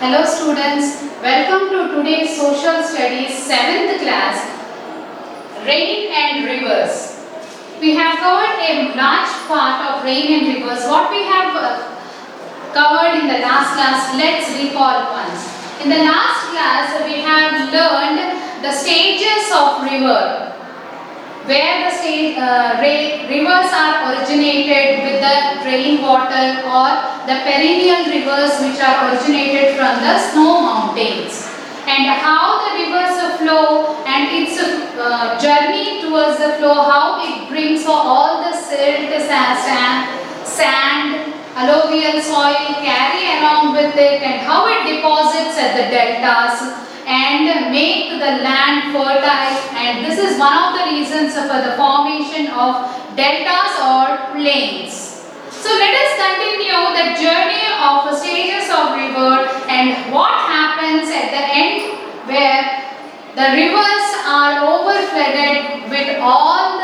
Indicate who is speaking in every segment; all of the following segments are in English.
Speaker 1: Hello students, welcome to today's social studies 7th class, rain and rivers. We have covered a large part of rain and rivers. What we have covered in the last class, let's recall once. In the last class we have learned the stages of river, where the rivers are originated with the rainwater or the perennial rivers which are originated from the snow mountains, and how the rivers flow and its journey towards the flow, how it brings all the silt, sand, alluvial soil carry along with it, and how it deposits at the deltas and make the land fertile, and this is one of the reasons for the formation of deltas or plains. So let us continue the journey of stages of river and what happens at the end where the rivers are overflooded with all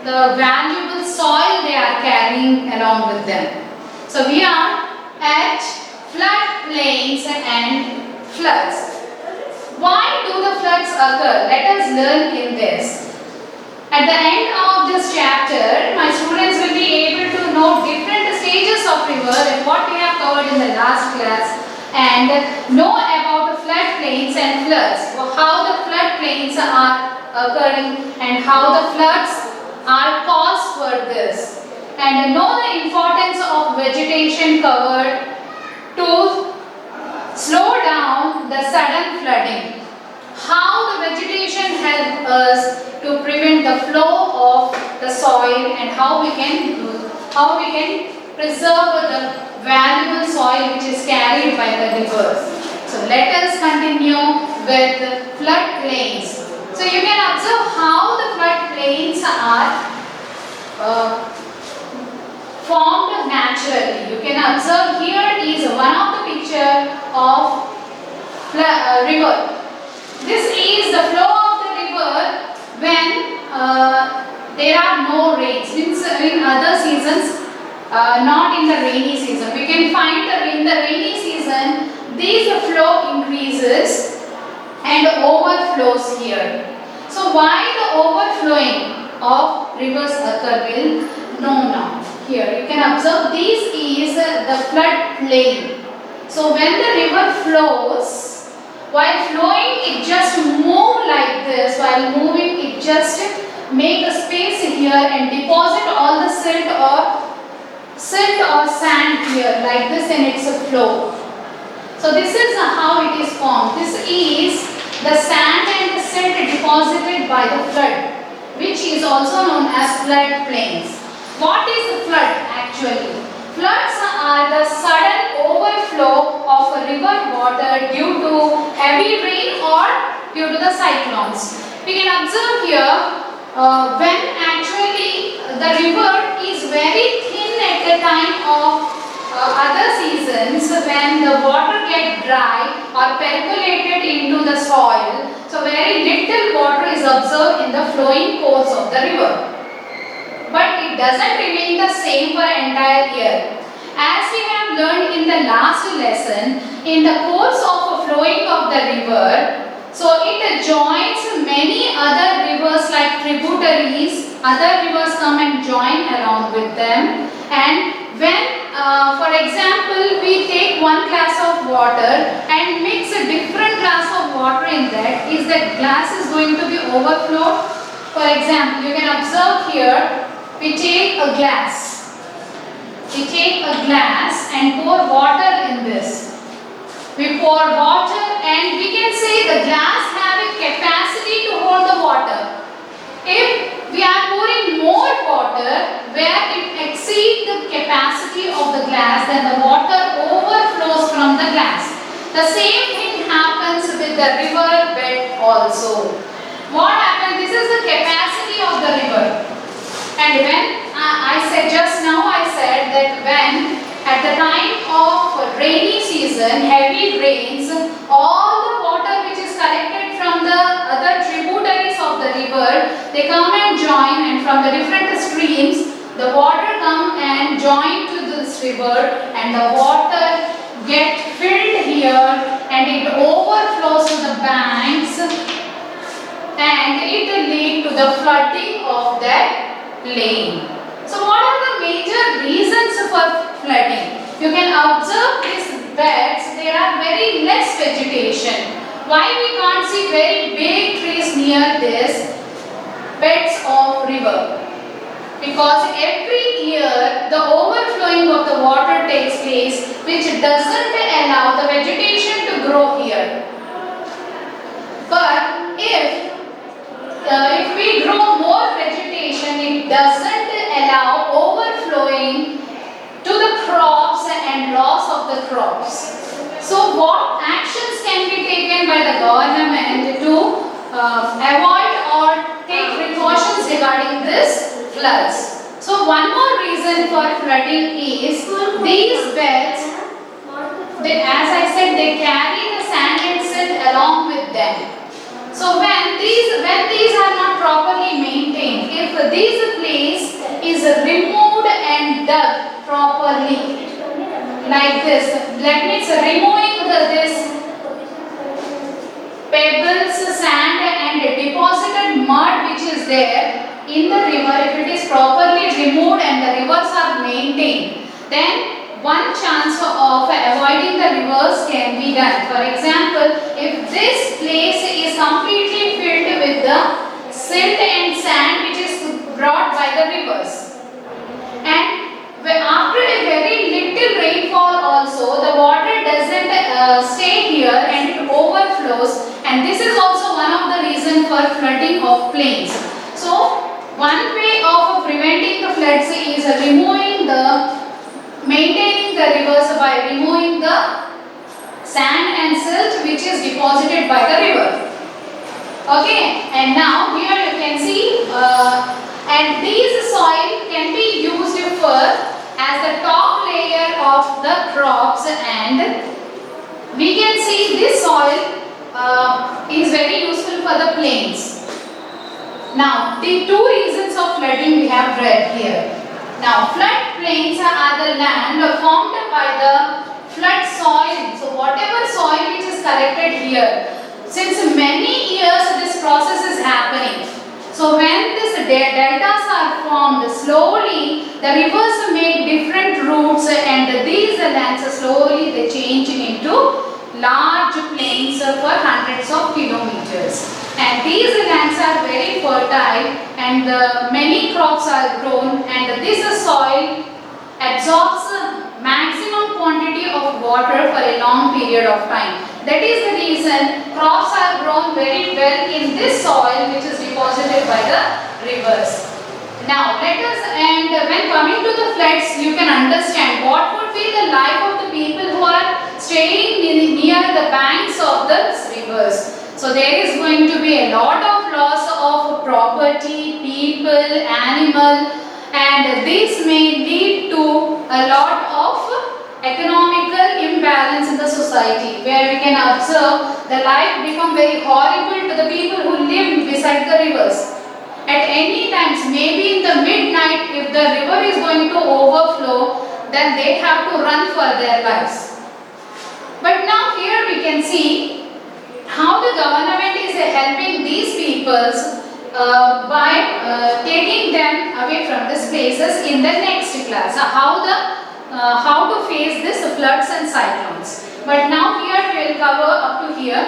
Speaker 1: the valuable soil they are carrying along with them. So we are at flood plains and floods. Why do the floods occur? Let us learn in this. At the end of this chapter, my students will be able to know different stages of river and what we have covered in the last class, and know about the flood plains and floods, how the flood plains are occurring and how the floods are caused for this, and know the importance of vegetation cover to slow down the sudden flooding. How the vegetation helps us to prevent the flow of the soil, and how we can preserve the valuable soil which is carried by the rivers. So let us continue with flood plains. So you can observe how the flood plains are formed naturally. You can observe here is one of the picture of river. This is the flow of the river when there are no rains. Means in other seasons, not in the rainy season. We can find that in the rainy season, this flow increases and overflows here. So why the overflowing of rivers occur will know now. Here you can observe this is the flood plain. So when the river flows, while flowing it just move like this, while moving it just make a space here and deposit all the silt or sand here like this in its flow. So this is how it is formed. This is the sand and the silt deposited by the flood, which is also known as flood plains. What is the flood actually? Floods are the sudden overflow of a river water due to heavy rain or due to the cyclones. We can observe here when actually the river is very thin at the time of other seasons, when the water gets dry or percolated into the soil. So very little water is observed in the flowing course of the river. But it doesn't remain the same for entire year. As we have learned in the last lesson, in the course of flowing of the river, so it joins many other rivers like tributaries. Other rivers come and join along with them, and when for example we take one glass of water and mix a different glass of water in that, is that glass is going to be overflowed? For example, you can observe here, we take a glass. We take a glass and pour water in this. We pour water and we can say the glass having capacity to hold the water. If we are pouring more water where it exceeds the capacity of the glass, then the water overflows from the glass. The same thing happens with the river bed also. What happens? This is the capacity of the river. And when I said just now, I said that when at the time of rainy season, heavy rains, all the water which is collected from the other tributaries of the river, they come and join, and from the different streams, the water come and join to this river, and the water get filled here and it will lead to the flooding of that plain. So what are the major reasons for flooding? You can observe these beds, there are very less vegetation. Why we can't see very big trees near this beds of river? Because every year the overflowing of the water takes place, which doesn't allow the vegetation to grow here. But if we grow more vegetation, it doesn't allow overflowing to the crops and loss of the crops. So what actions can be taken by the government to avoid or take precautions regarding this floods? So one more reason for flooding is these beds, as I said, they carry the sand and silt along with them. So when these are not properly maintained, if this place is removed and dug properly, like this, that means removing this pebbles, sand and deposited mud which is there in the river, if it is properly removed and the rivers are maintained, then one chance of avoiding the rivers can be done. For example, if this place is completely filled with the silt and sand which is brought by the rivers, and after a very little rainfall also, the water doesn't stay here and it overflows, and this is also one of the reasons for flooding of plains. So one way of preventing the floods is maintaining the rivers by removing the sand and silt which is deposited by the river. Okay, and now here you can see and these soil can be used for as the top layer of the crops, and we can see this soil is very useful for the plains. Now the two reasons of flooding we have read here. Now flood plains are the land formed by the flood soil. So whatever soil which is collected here, since many years this process is happening. So when these deltas are formed, slowly the rivers make different routes, and these lands slowly they change into large plains for hundreds of kilometers. And these lands are very fertile, and many crops are grown, and this soil absorbs maximum quantity of water for a long period of time. That is the reason crops are grown very well in this soil which is deposited by the rivers. Now let us, and when coming to the floods, you can understand what would be the life of the people who are staying near the banks of the rivers. So there is going to be a lot of loss of property, people, animal, and this may lead to a lot of economical imbalance in the society, where we can observe the life become very horrible to the people who live beside the rivers. At any times, maybe in the midnight, if the river is going to overflow, then they have to run for their lives. But now here we can see how the government is helping these peoples by taking them away from these places in the next class. How to face this floods and cyclones. But now here we will cover up to here.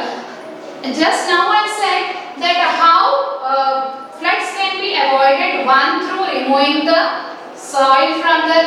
Speaker 1: Just now I said that how floods can be avoided, one through removing the soil from the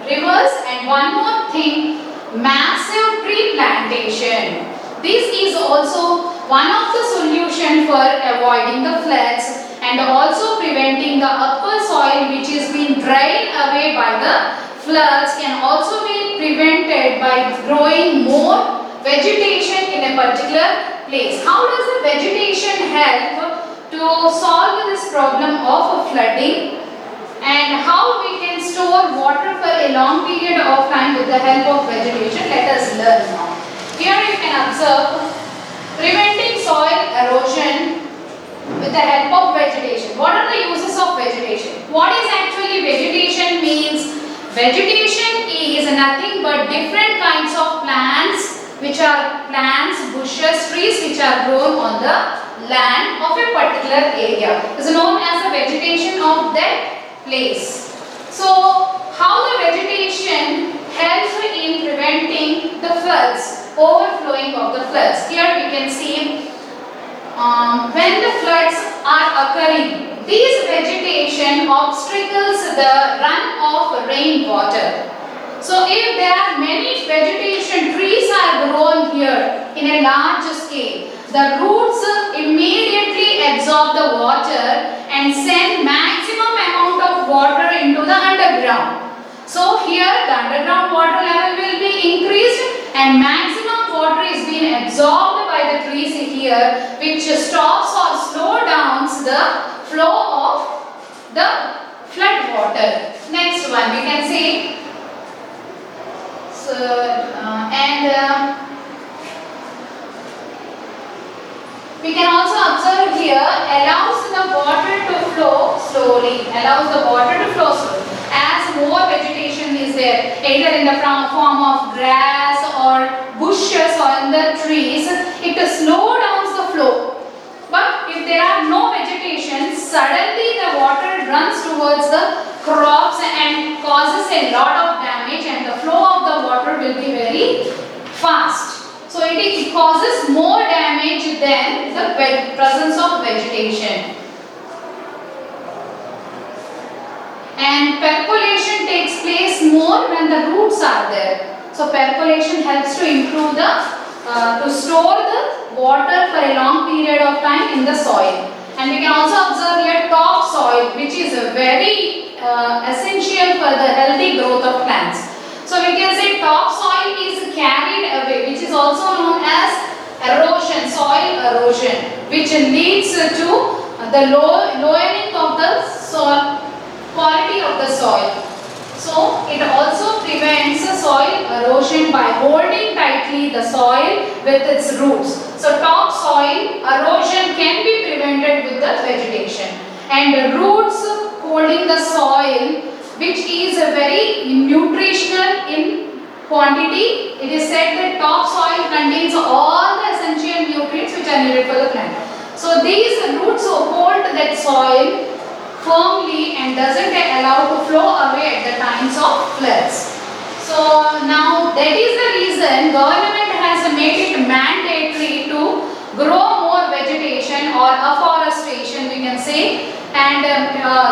Speaker 1: rivers, and one more thing, massive tree plantation. This is also one of the solution for avoiding the floods and also preventing the upper soil which is being drained away by the floods can also be prevented by growing more vegetation in a particular place. How does the vegetation help to solve this problem of flooding, and how we can store water for a long period of time with the help of vegetation? Let us learn now. Here you can observe preventing soil erosion with the help of vegetation. What are the uses of vegetation? What is actually vegetation means? Vegetation is nothing but different kinds of plants, which are plants, bushes, trees which are grown on the land of a particular area. Is known as the vegetation of that place. So, how the vegetation helps in preventing the floods, overflowing of the floods. Here we can see when the floods are occurring, these vegetation obstacles the run of rainwater. So if there are many vegetation, trees are grown here in a large scale, the roots immediately absorb the water and send maximum amount of water into the underground. So here the underground water level will be increased and maximum water is being absorbed by the trees here, which stops or slow downs the flow of the flood water. Next one we can see. We can also observe here, allows the water to flow slowly, as more vegetation is there, either in the form of grass or bushes or in the trees, it slow downs the flow. But if there are no vegetation, suddenly the water runs towards the crops and causes a lot of damage, and the flow of the water will be very fast. So it causes more damage than the presence of vegetation. And percolation takes place more when the roots are there. So percolation helps to improve to store the water for a long period of time in the soil. And we can also observe here topsoil, which is very essential for the healthy growth of plants. So we can say topsoil is carried away, which is also known as erosion, soil erosion, which leads to the lowering of the soil, quality of the soil. So it also prevents soil erosion by holding tightly the soil with its roots. So topsoil erosion can be prevented with the vegetation. And the roots holding the soil, which is very nutritional in quantity. It is said that topsoil contains all the essential nutrients which are needed for the plant. So these roots hold that soil firmly and doesn't allow to flow away at the times of floods. So now that is the reason government has made it mandatory to grow more vegetation or afforestation, we can say, and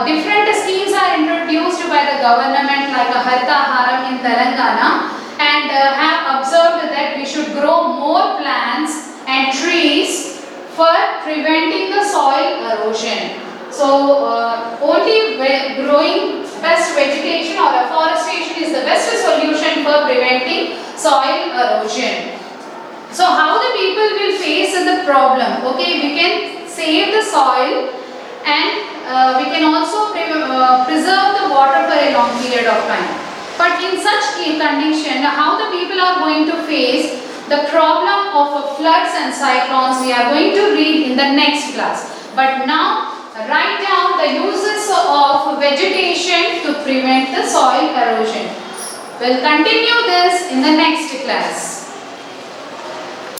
Speaker 1: different schemes are introduced by the government like a Harita Haram in Telangana, and have observed that we should grow more plants and trees for preventing the soil erosion. So only growing best vegetation or afforestation is the best solution for preventing soil erosion. So how the people will face the problem? Okay, we can save the soil and we can also preserve the water for a long period of time. But in such condition, how the people are going to face the problem of floods and cyclones, we are going to read in the next class. But now write down the uses of vegetation to prevent the soil erosion. We'll continue this in the next class.